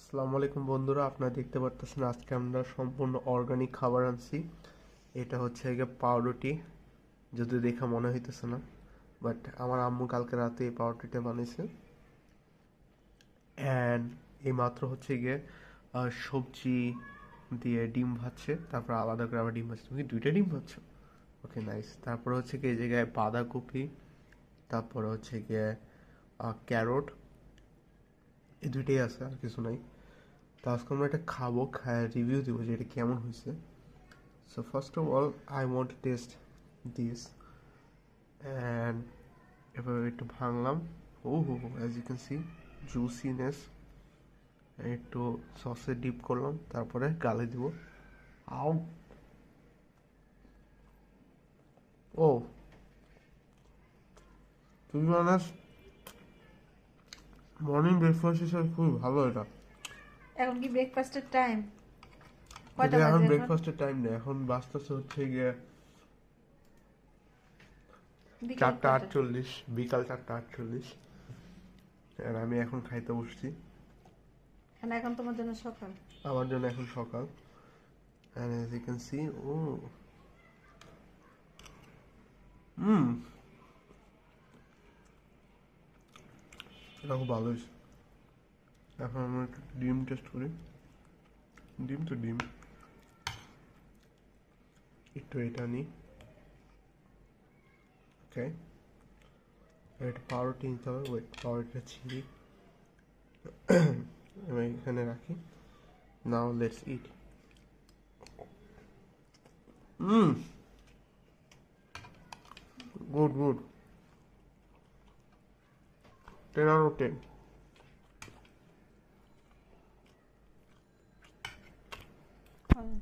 আসসালামু আলাইকুম বন্ধুরা, আপনারা দেখতে পারতেছেন আজকে আমরা সম্পূর্ণ অর্গানিক খাবার আনছি। এটা হচ্ছে গিয়ে পাউরুটি, যদি দেখা মনে হইতেছে না, বাট আমার আম্মু কালকে রাতে এই পাউরুটিটা বানিয়েছে। অ্যান্ড এই মাত্র হচ্ছে গিয়ে সবজি দিয়ে ডিম ভাজছে, তারপর আলাদা করে আবার ডিম ভাজছে। তুমি কি দুইটা ডিম ভাজছো? ওকে, নাইস। তারপর হচ্ছে কি এই জায়গায় বাঁধাকপি, তারপর হচ্ছে গিয়ে ক্যারট, এই দুইটাই আছে, আর কিছু নাই। তো আজকে আমরা এটা খাবো, খায় রিভিউ দিব যে এটা কেমন হয়েছে। So first of all I want to test this, and এবার একটু ভাঙলাম। ও হো, as you can see juiciness. একটু সসে ডিপ করলাম, তারপরে গালে দিব। আও, ও, to be honest, morning breakfast হিসেবে খুবই ভালো এটা। এখন কি ব্রেকফাস্টের টাইম? কয়টা কিন্তু এখন বাজে এখন? ব্রেকফাস্টের টাইম নেই, এখন বাজতেছে হচ্ছে গিয়ে বিকাল 4টা 48, বিকাল 4টা 48। আর আমি এখন খাইতে বসছি। এখন তোমার জন্য সকাল। আমার জন্য এখন সকাল। And as you can see, oh, এটা খুব ভালো হয়েছে। এখন আমরা একটু ডিম টেস্ট করি। ডিম তো ডিম, একটু এটা নিই। ওকে, একটা পাউরুটি নিতে হবে। ওয়েট, পাউরুটিটা ছিঁড়ি, আমি এখানে রাখি। Now let's eat. Good good, 10 out of 10। হ্যাঁ।